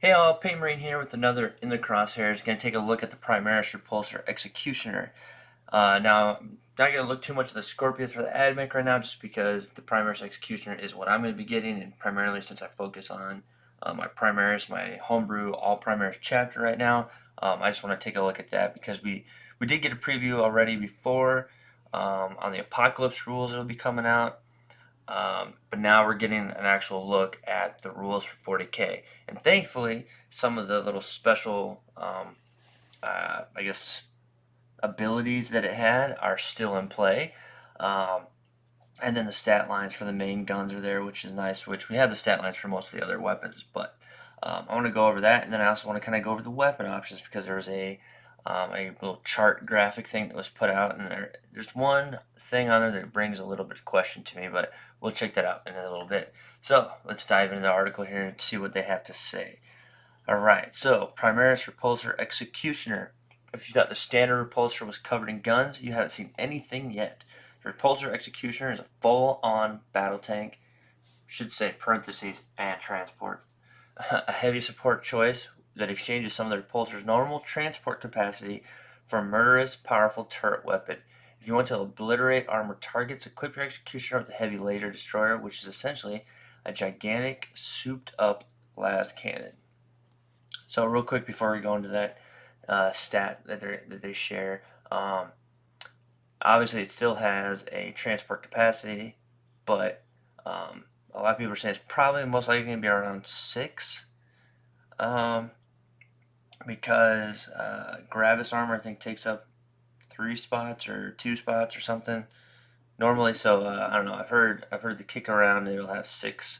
Hey all, Paint Marine here with another In the Crosshairs. Going to take a look at the Primaris Repulsor Executioner. Now, I'm not going to look too much at the Scorpius for the AdMech right now, just because the Primaris Executioner is what I'm going to be getting, and primarily since I focus on my Primaris, my homebrew, all Primaris chapter right now. I just want to take a look at that because we did get a preview already before on the Apocalypse rules that will be coming out. But now we're getting an actual look at the rules for 40K. And thankfully, some of the little special, I guess, abilities that it had are still in play. And then the stat lines for the main guns are there, which is nice, which we have the stat lines for most of the other weapons. But I want to go over that, and then I also want to kind of go over the weapon options because there's a little chart graphic thing that was put out, and there's one thing on there that brings a little bit of question to me, but we'll check that out in a little bit. So let's dive into the article here and see what they have to say. Alright, so Primaris Repulsor Executioner. If you thought the standard Repulsor was covered in guns, you haven't seen anything yet. The Repulsor Executioner is a full-on battle tank, should say parentheses, and transport. A heavy support choice that exchanges some of the Repulsor's normal transport capacity for a murderous, powerful turret weapon. If you want to obliterate armored targets, equip your Executioner with a heavy laser destroyer, which is essentially a gigantic, souped-up las cannon. So real quick before we go into that stat that they share, obviously it still has a transport capacity, but a lot of people are saying it's probably most likely going to be around 6. Because Gravis armor I think takes up 3 spots or 2 spots or something normally. So I don't know. I've heard the kick around it'll have 6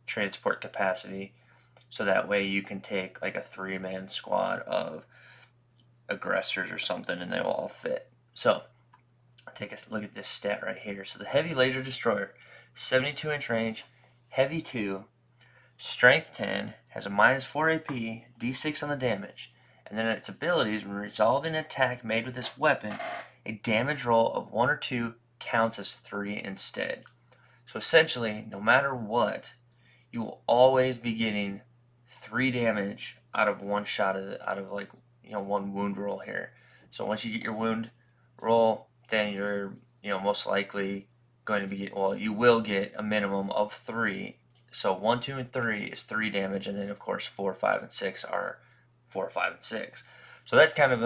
transport capacity, so that way you can take like a 3-man squad of aggressors or something, and they will all fit. So take a look at this stat right here. So the heavy laser destroyer, 72-inch range, heavy 2. Strength 10, has a -4 AP, D6 on the damage, and then its abilities, when resolving an attack made with this weapon, a damage roll of 1 or 2 counts as 3 instead. So essentially, no matter what, you will always be getting 3 damage out of one shot out of like, one wound roll here. So once you get your wound roll, then you're, most likely going to be, well, you will get a minimum of 3. So 1, 2, and 3 is 3 damage, and then of course 4, 5, and 6 are 4, 5, and 6. So that's kind of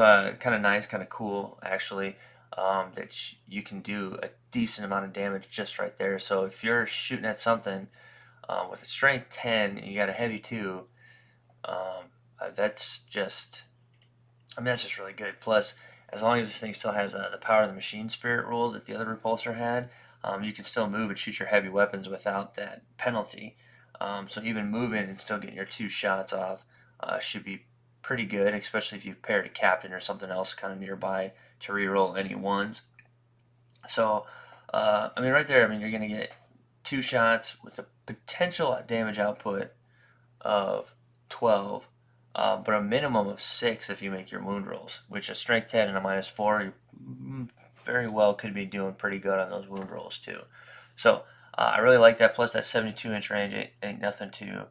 nice, kind of cool actually, that you can do a decent amount of damage just right there. So if you're shooting at something with a strength 10 and you got a heavy 2, that's just really good. Plus, as long as this thing still has the power of the machine spirit rule that the other repulsor had, you can still move and shoot your heavy weapons without that penalty. So even moving and still getting your 2 shots off should be pretty good, especially if you paired a captain or something else kind of nearby to reroll any ones. So, right there, you're going to get 2 shots with a potential damage output of 12, but a minimum of 6 if you make your wound rolls, which a strength 10 and a -4, you very well could be doing pretty good on those wound rolls too. So I really like that. Plus that 72-inch range ain't nothing to,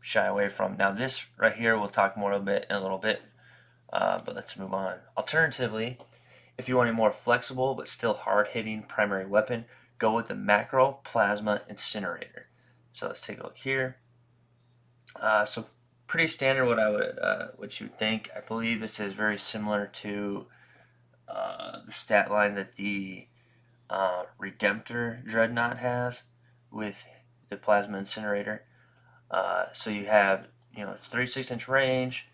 shy away from. Now this right here, we'll talk more in a little bit, but let's move on. Alternatively, if you want a more flexible but still hard-hitting primary weapon, go with the Macro Plasma Incinerator. So let's take a look here. So pretty standard what you would think. I believe this is very similar to the stat line that the Redemptor Dreadnought has with the Plasma Incinerator. So you have, it's 36-inch range.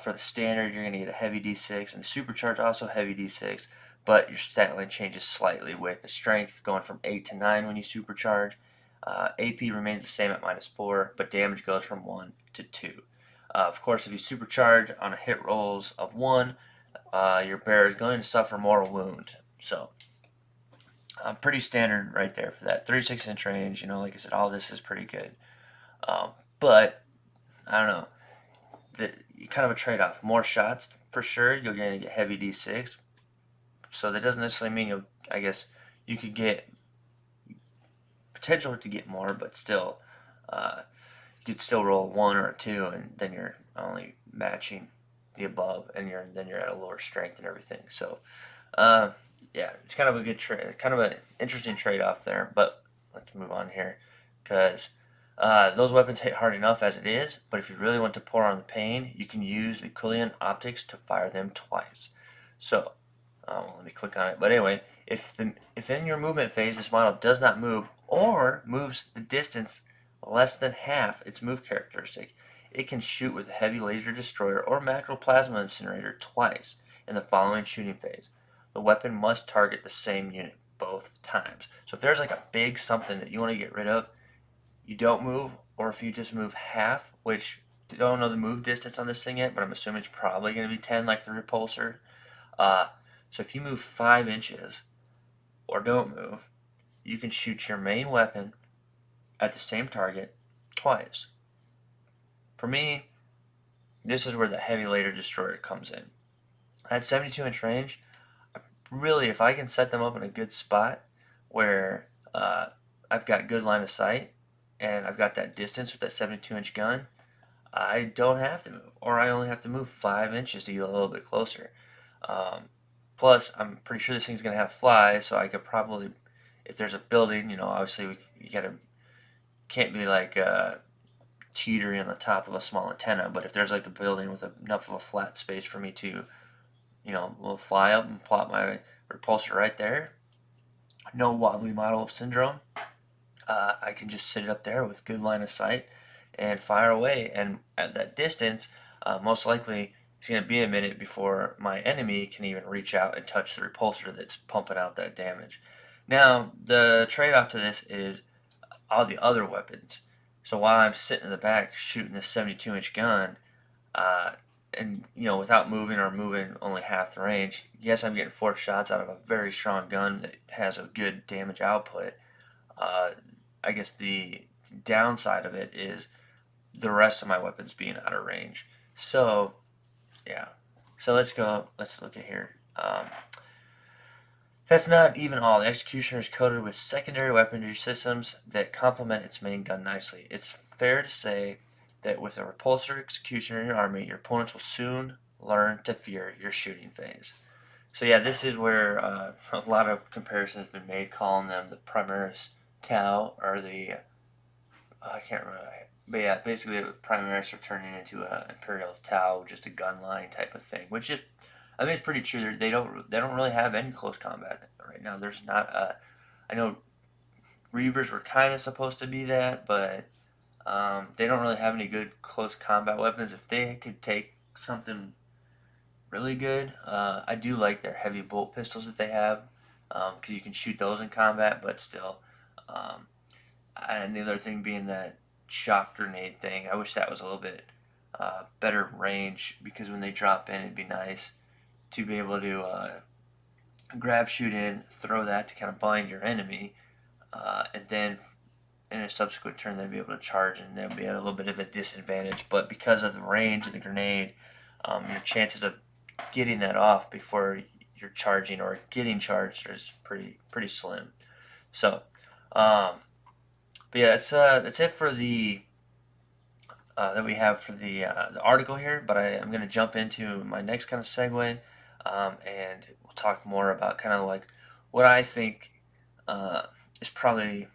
For the standard, you're going to get a heavy D6, and the supercharge also heavy D6, but your stat line changes slightly with the strength going from 8 to 9 when you supercharge. AP remains the same at -4, but damage goes from 1 to 2. Of course, if you supercharge on a hit rolls of 1, your bear is going to suffer mortal wound. So, pretty standard right there for that. 36-inch range, like I said, all this is pretty good. But, I don't know, kind of a trade-off. More shots, for sure, you're going to get heavy D6. So that doesn't necessarily mean you could get potential to get more, but still, You could still roll a 1 or a 2, and then you're only matching the above, and then you're at a lower strength and everything. So, yeah, it's kind of a good trade, kind of an interesting trade-off there. But let's move on here, because those weapons hit hard enough as it is. But if you really want to pour on the pain, you can use the equivalent optics to fire them twice. So, let me click on it. But anyway, if in your movement phase this model does not move or moves the distance less than half its move characteristic, it can shoot with a heavy laser destroyer or macro plasma incinerator twice in the following shooting phase. The weapon must target the same unit both times. So if there's like a big something that you want to get rid of, you don't move, or if you just move half, which I don't know the move distance on this thing yet, but I'm assuming it's probably going to be 10 like the Repulsor. So if you move 5 inches or don't move, you can shoot your main weapon at the same target twice. For me, this is where the heavy laser destroyer comes in. At 72-inch range, really, if I can set them up in a good spot where I've got good line of sight and I've got that distance with that 72-inch gun, I don't have to move, or I only have to move 5 inches to get a little bit closer. Plus, I'm pretty sure this thing's going to have fly, so I could probably, if there's a building, obviously can't be like teetering on the top of a small antenna, but if there's like a building with enough of a flat space for me to, we'll fly up and plot my repulsor right there, no wobbly model syndrome, I can just sit it up there with good line of sight and fire away. And at that distance, most likely it's going to be a minute before my enemy can even reach out and touch the repulsor that's pumping out that damage. Now, the trade-off to this is all the other weapons. So while I'm sitting in the back shooting this 72-inch gun, and without moving or moving only half the range, yes, I'm getting 4 shots out of a very strong gun that has a good damage output. I guess the downside of it is the rest of my weapons being out of range. So, yeah. So let's look at here. That's not even all. The Executioner is coated with secondary weaponry systems that complement its main gun nicely. It's fair to say that with a Repulsor Executioner in your army, your opponents will soon learn to fear your shooting phase. So yeah, this is where a lot of comparisons have been made, calling them the Primaris Tau, or the, I can't remember, but yeah, basically the Primaris are turning into an Imperial Tau, just a gun line type of thing, which is, I think it's pretty true. They don't really have any close combat right now. There's not I know Reavers were kind of supposed to be that, but they don't really have any good close combat weapons. If they could take something really good, I do like their heavy bolt pistols that they have, because you can shoot those in combat, but still. And the other thing being that shock grenade thing, I wish that was a little bit better range, because when they drop in, it'd be nice to be able to grab, shoot in, throw that to kind of blind your enemy, and then in a subsequent turn they'd be able to charge, and they'd be at a little bit of a disadvantage. But because of the range of the grenade, your chances of getting that off before you're charging or getting charged is pretty slim. So, but yeah, that's it for the that we have for the article here. But I'm going to jump into my next kind of segue, and we'll talk more about kind of like what I think is probably,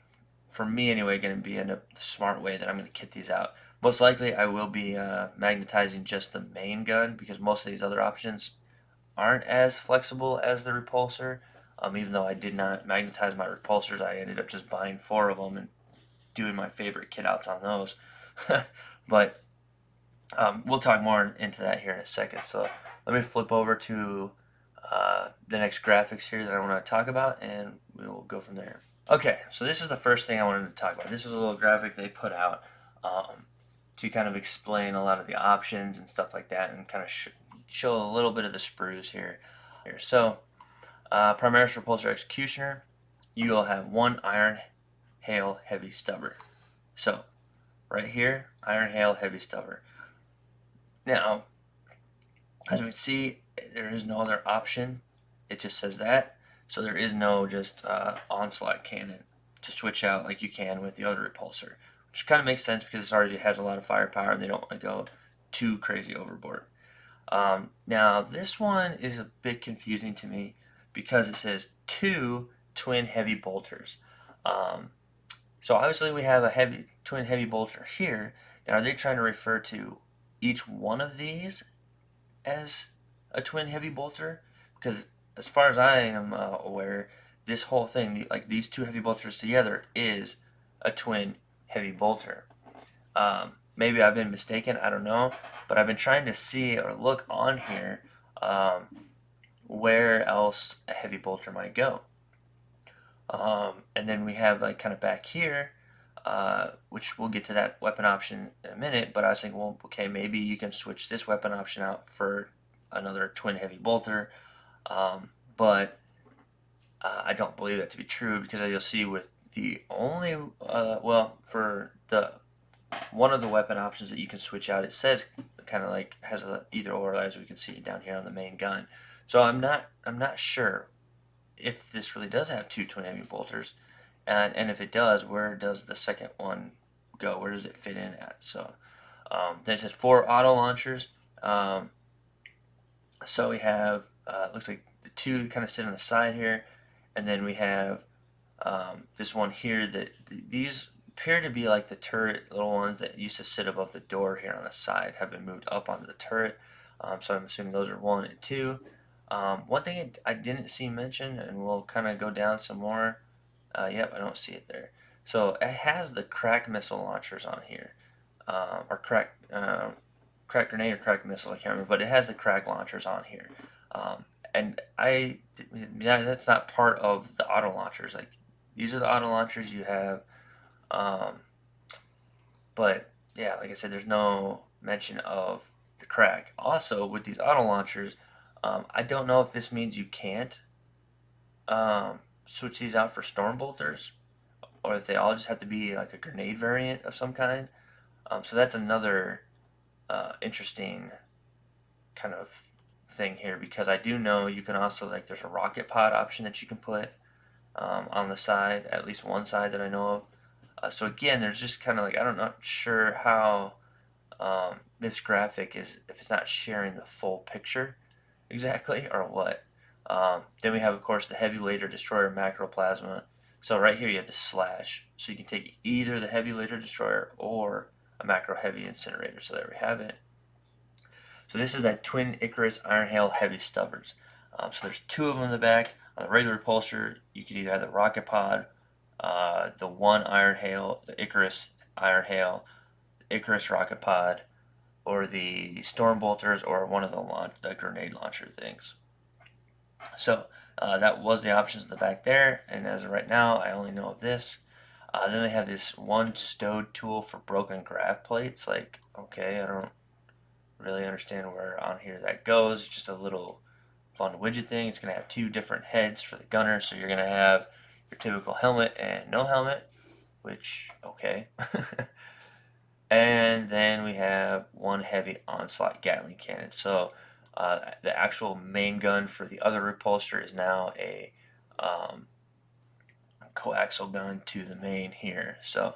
for me anyway, going to be in a smart way that I'm going to kit these out. Most likely I will be magnetizing just the main gun, because most of these other options aren't as flexible as the Repulsor. Even though I did not magnetize my Repulsors, I ended up just buying 4 of them and doing my favorite kit outs on those. But we'll talk more into that here in a second. So let me flip over to the next graphics here that I want to talk about, and we will go from there. Okay, so this is the first thing I wanted to talk about. This is a little graphic they put out to kind of explain a lot of the options and stuff like that, and kind of show a little bit of the sprues here. So, Primaris Repulsor Executioner, you will have 1 Iron Hail Heavy Stubber. So, right here, Iron Hail Heavy Stubber. Now, as we can see, there is no other option. It just says that. So there is no just onslaught cannon to switch out like you can with the other Repulsor. which kind of makes sense because it already has a lot of firepower and they don't want to go too crazy overboard. Now this one is a bit confusing to me because it says 2 twin heavy bolters. So obviously we have a twin heavy bolter here. Now are they trying to refer to each one of these as a twin heavy bolter? Because as far as I am aware, this whole thing, like these 2 heavy bolters together, is a twin heavy bolter. Maybe I've been mistaken, I don't know, but I've been trying to see or look on here where else a heavy bolter might go. And then we have like kind of back here, which we'll get to that weapon option in a minute, but I was thinking, well, okay, maybe you can switch this weapon option out for another twin heavy bolter, but I don't believe that to be true because as you'll see with the only, well, for the one of the weapon options that you can switch out, it says kind of like has a either or, as we can see down here on the main gun. So I'm not sure if this really does have 2 twin heavy bolters, and if it does, where does the second one go? Where does it fit in at? So then it says 4 auto launchers. So we have looks like the 2 kind of sit on the side here, and then we have this one here that these appear to be like the turret little ones that used to sit above the door here on the side have been moved up onto the turret. So I'm assuming those are 1 and 2. One thing I didn't see mentioned, and we'll kind of go down some more. Yep, I don't see it there. So it has the crack missile launchers on here, or crack grenade or crack missile, I can't remember, but it has the crack launchers on here. And that's not part of the auto launchers. Like these are the auto launchers you have. But yeah, like I said, there's no mention of the crack. Also, with these auto launchers, I don't know if this means you can't switch these out for storm bolters, or if they all just have to be like a grenade variant of some kind. So that's another interesting kind of thing here, because I do know you can also, like, there's a rocket pod option that you can put on the side, at least one side that I know of. So again, there's just kind of like, I'm not sure how this graphic is, if it's not sharing the full picture exactly or what. Then we have, of course, the heavy laser destroyer macroplasma. So right here you have the slash, so you can take either the heavy laser destroyer or a macro heavy incinerator. So there we have it. So this is that twin Icarus Iron Hail heavy stubbers. So there's 2 of them in the back. On the regular repulsor, you could either have the rocket pod, the 1 Iron Hail, the Icarus Iron Hail, the Icarus rocket pod, or the storm bolters, or one of the grenade launcher things. So that was the options in the back there, and as of right now, I only know of this. Then they have this 1 stowed tool for broken grav plates. Like, okay, I don't really understand where on here that goes. It's just a little fun widget thing. It's going to have 2 different heads for the gunner, so you're going to have your typical helmet and no helmet, which, okay. And then we have 1 heavy onslaught Gatling cannon. So the actual main gun for the other repulsor is now a coaxial gun to the main here. So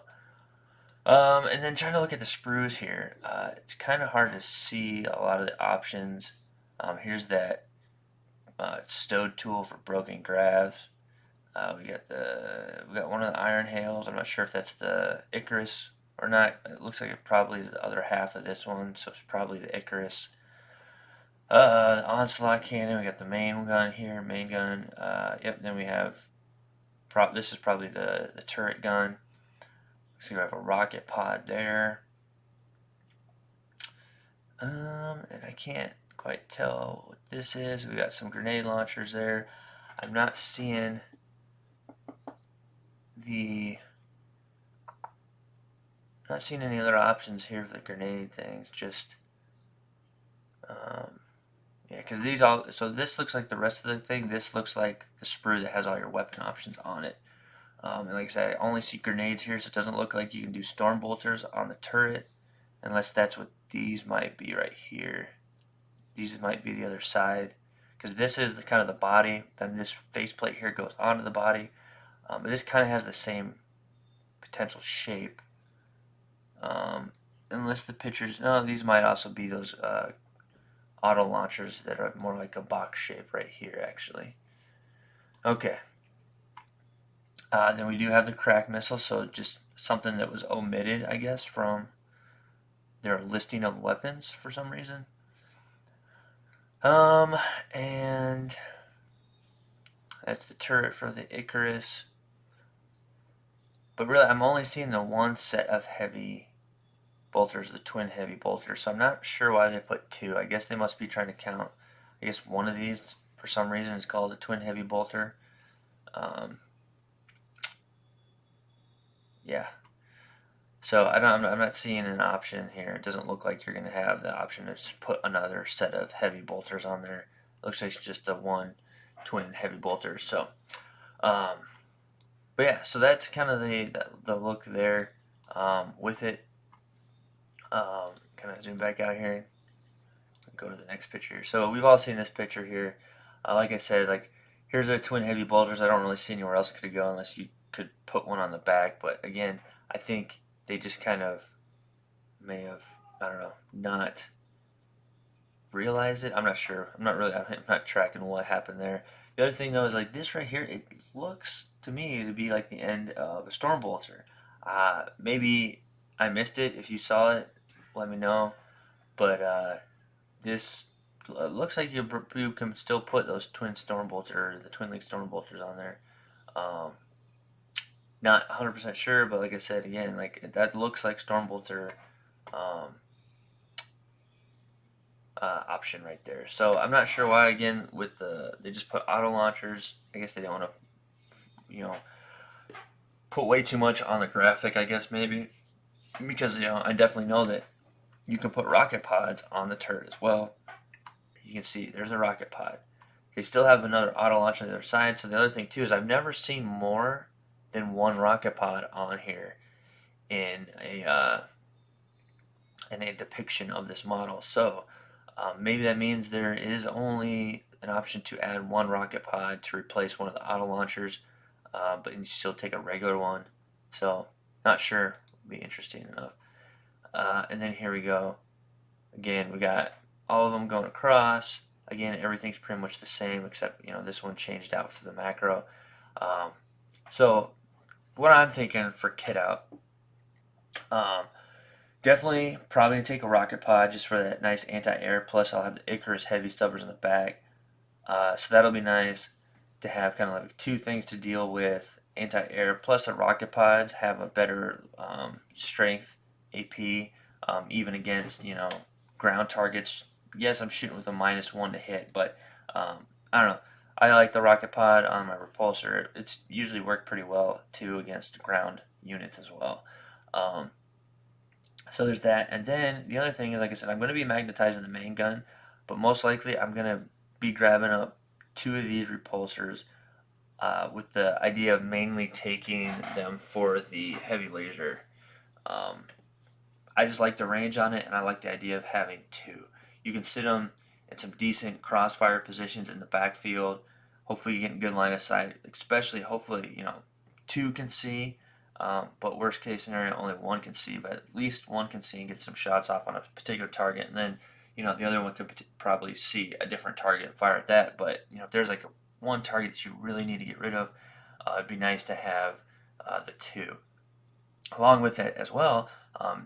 and then trying to look at the sprues here, it's kind of hard to see a lot of the options. Here's that stowed tool for broken gravs. We got one of the iron hails. I'm not sure if that's the Icarus or not. It looks like it probably is the other half of this one, so it's probably the Icarus. Onslaught cannon. We got the main gun here, main gun. Yep. Then we have this is probably the turret gun. So we have a rocket pod there. And I can't quite tell what this is. We got some grenade launchers there. I'm not seeing any other options here for the grenade things. Just yeah, because these all. So this looks like the rest of the thing. This looks like the sprue that has all your weapon options on it. And like I said, I only see grenades here, so it doesn't look like you can do storm bolters on the turret, unless that's what these might be right here. These might be the other side, because this is the kind of the body. Then this faceplate here goes onto the body. But this kind of has the same potential shape Unless the pictures, no, these might also be those auto launchers that are more like a box shape right here, actually. Okay. Then we do have the crack missile, so just something that was omitted, I guess, from their listing of weapons for some reason. And that's the turret for the Icarus. But really, I'm only seeing the one set of heavy bolters, the twin heavy bolters. So I'm not sure why they put two. I guess they must be trying to count. I guess one of these, for some reason, is called a twin heavy bolter. Yeah. So I'm not seeing an option here. It doesn't look like you're going to have the option to just put another set of heavy bolters on there. It looks like it's just the one twin heavy bolters. So, but yeah, so that's kind of the look there with it. Kind of zoom back out here. Go to the next picture. So we've all seen this picture here. Like I said, like here's a twin heavy bolters. I don't really see anywhere else it could go unless you could put one on the back. But again, I think they just kind of may have, I don't know, not realized it. I'm not sure. I'm not tracking what happened there. The other thing though is like this right here. It looks to me to be like the end of a storm bolter. Maybe I missed it. If you saw it, let me know. But this looks like you can still put those twin storm bolter, the twin link storm bolters on there. Um, Not 100% sure, but like I said again, like that looks like storm bolter um, option right there. So I'm not sure why again with they just put auto launchers. I guess they don't want to put way too much on the graphic. I guess maybe because I definitely know that you can put rocket pods on the turret as well. You can see there's a rocket pod. They still have another auto launcher on the other side. So the other thing too is I've never seen more than one rocket pod on here in a depiction of this model. So maybe that means there is only an option to add one rocket pod to replace one of the auto launchers, but you still take a regular one. So not sure. Be interesting enough. And then here we go. Again, we got all of them going across. Again, everything's pretty much the same except this one changed out for the macro. So what I'm thinking for kit out, definitely probably gonna take a rocket pod just for that nice anti-air. Plus, I'll have the Icarus heavy stubbers in the back, so that'll be nice to have kind of like two things to deal with: anti-air. Plus, the rocket pods have a better strength AP, even against ground targets. Yes, I'm shooting with a -1 to hit, but I don't know. I like the rocket pod on my repulsor. It's usually worked pretty well too against ground units as well. So there's that. And then the other thing is, like I said, I'm going to be magnetizing the main gun, but most likely I'm going to be grabbing up two of these repulsors with the idea of mainly taking them for the heavy laser. I just like the range on it, and I like the idea of having two. You can sit them in some decent crossfire positions in the backfield. Hopefully, you get a good line of sight. Especially, hopefully, two can see. But worst case scenario, only one can see. But at least one can see and get some shots off on a particular target, and then the other one could probably see a different target and fire at that. But if there's like one target that you really need to get rid of, it'd be nice to have the two. Along with it as well,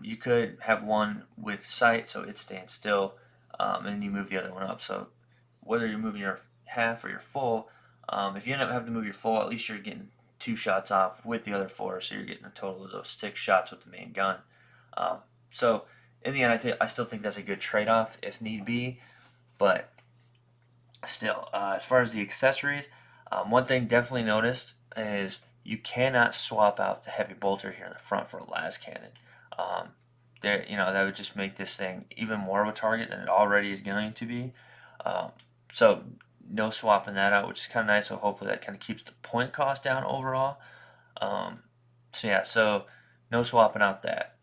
you could have one with sight, so it stands still, and then you move the other one up. So whether you're moving your half or your full, if you end up having to move your full, at least you're getting two shots off with the other four, so you're getting a total of those 6 shots with the main gun. So in the end, I still think that's a good trade-off if need be, but still, as far as the accessories, one thing definitely noticed is you cannot swap out the heavy bolter here in the front for a las cannon. That would just make this thing even more of a target than it already is going to be. So no swapping that out, which is kind of nice. So hopefully that kind of keeps the point cost down overall. So no swapping out that.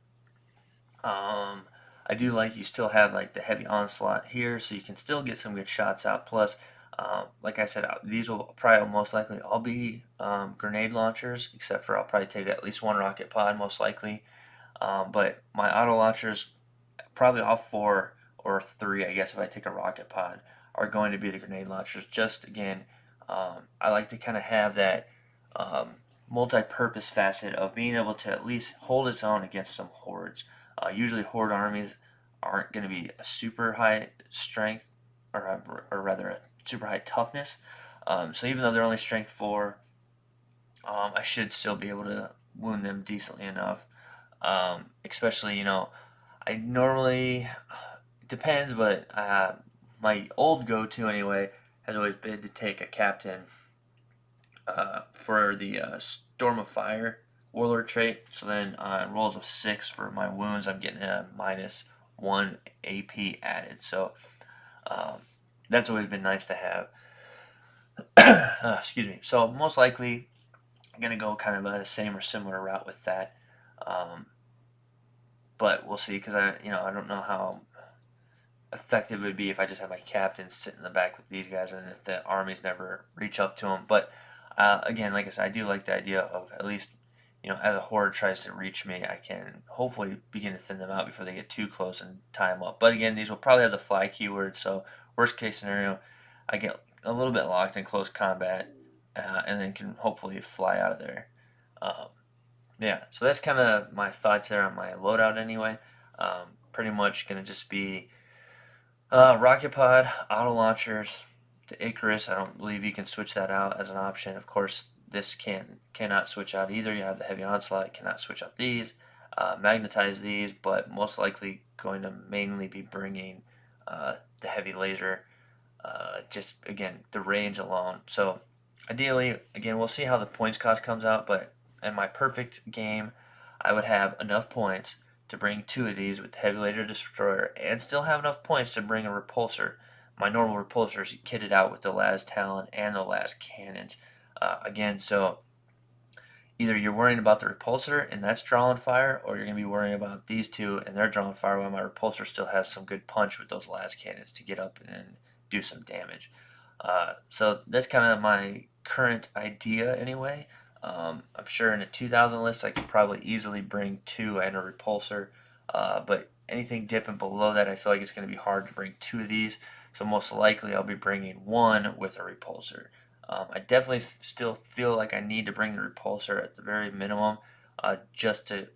I do like you still have like the heavy onslaught here, so you can still get some good shots out. Plus, like I said, these will probably most likely all be grenade launchers, except for I'll probably take at least one rocket pod most likely. But my auto launchers, probably all 4 or 3, I guess, if I take a rocket pod, are going to be the grenade launchers. Just again, I like to kind of have that um, multi-purpose facet of being able to at least hold its own against some hordes. Usually, horde armies aren't going to be a super high strength, or rather a super high toughness. So even though they're only strength 4, I should still be able to wound them decently enough. Especially, I normally, depends, but my old go-to anyway has always been to take a captain for the Storm of Fire Warlord trait. So then on rolls of 6 for my wounds, I'm getting a -1 AP added. So um, that's always been nice to have. Excuse me. So most likely, I'm gonna go kind of a same or similar route with that. Um, but we'll see because I don't know how effective it would be if I just have my captain sit in the back with these guys and if the armies never reach up to them. But again, like I said, I do like the idea of at least, as a horde tries to reach me, I can hopefully begin to thin them out before they get too close and tie them up. But again, these will probably have the fly keyword, so worst case scenario, I get a little bit locked in close combat and then can hopefully fly out of there. Um, yeah, so that's kind of my thoughts there on my loadout anyway. Pretty much going to just be rocket pod, auto launchers, the Icarus. I don't believe you can switch that out as an option. Of course, this cannot switch out either. You have the heavy onslaught, cannot switch out these, magnetize these, but most likely going to mainly be bringing the heavy laser. Just again, the range alone. So ideally, again, we'll see how the points cost comes out. But in my perfect game, I would have enough points to bring 2 of these with the heavy laser destroyer and still have enough points to bring a repulsor. My normal repulsor is kitted out with the las talon and the las cannons. Again, so either you're worrying about the repulsor and that's drawing fire, or you're going to be worrying about these two and they're drawing fire while my repulsor still has some good punch with those las cannons to get up and do some damage. So that's kind of my current idea anyway. I'm sure in a 2000 list I could probably easily bring 2 and a repulsor, but anything dipping below that I feel like it's going to be hard to bring 2 of these, so most likely I'll be bringing 1 with a repulsor. I definitely still feel like I need to bring the repulsor at the very minimum, just to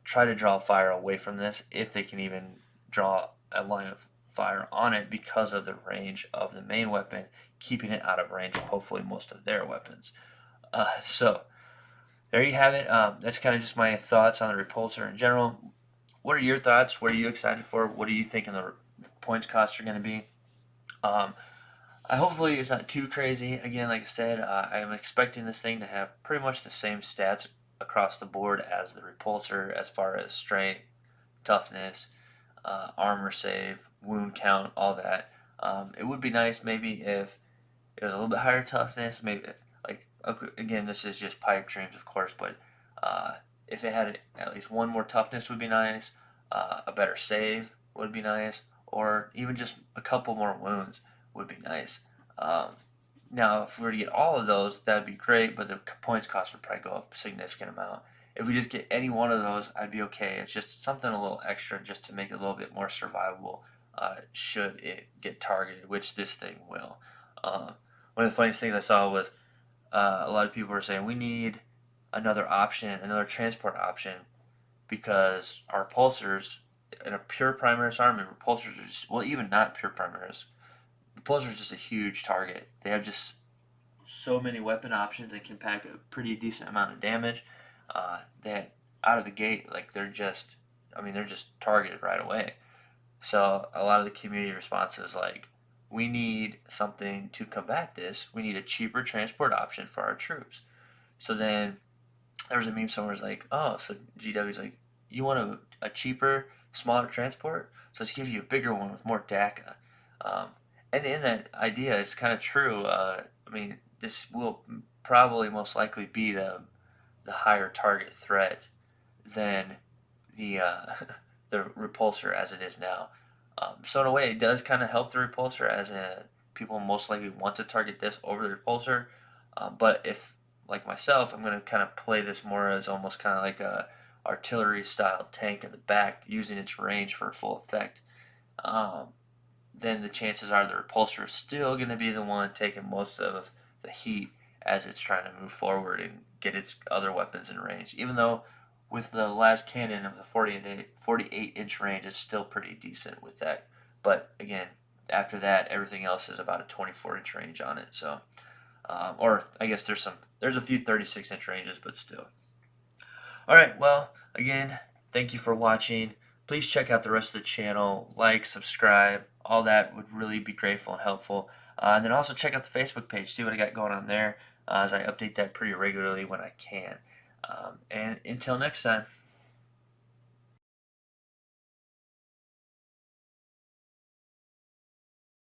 try to draw fire away from this, if they can even draw a line of fire on it because of the range of the main weapon, keeping it out of range of hopefully most of their weapons. So there you have it. That's kind of just my thoughts on the repulsor in general. What are your thoughts? What are you excited for? What do you think the points costs are going to be? Um, hopefully it's not too crazy. Again, like I said, I'm expecting this thing to have pretty much the same stats across the board as the repulsor as far as strength, toughness, armor save, wound count, all that. It would be nice maybe if it was a little bit higher toughness. Maybe like, okay, again, this is just pipe dreams, of course, but if it had at least 1 more toughness would be nice. A better save would be nice, or even just a couple more wounds would be nice. Um, Now, if we were to get all of those, that'd be great, but the points cost would probably go up a significant amount. If we just get any one of those, I'd be okay. It's just something a little extra just to make it a little bit more survivable should it get targeted, which this thing will. One of the funniest things I saw was a lot of people were saying we need another option, another transport option, because our repulsors in a pure Primaris army, repulsors are just, well, even not pure Primaris, repulsors are just a huge target. They have just so many weapon options and can pack a pretty decent amount of damage that out of the gate, like they're just targeted right away. So a lot of the community response is like, we need something to combat this. We need a cheaper transport option for our troops. So then there was a meme somewhere was like, oh, so GW's like, you want a cheaper, smaller transport? So let's give you a bigger one with more DACA. Um, and in that idea, it's kind of true. This will probably most likely be the higher target threat than the the repulsor as it is now. So in a way, it does kind of help the repulsor, as people most likely want to target this over the repulsor. But if, like myself, I'm going to kind of play this more as almost kind of like a artillery style tank in the back using its range for full effect, then the chances are the repulsor is still going to be the one taking most of the heat as it's trying to move forward and get its other weapons in range. Even though with the last cannon of the 48-inch range, it's still pretty decent with that. But again, after that, everything else is about a 24-inch range on it. So, or I guess there's a few 36-inch ranges, but still. All right. Well, again, thank you for watching. Please check out the rest of the channel. Like, subscribe, all that would really be grateful and helpful. And then also check out the Facebook page. See what I got going on there, as I update that pretty regularly when I can. And until next time.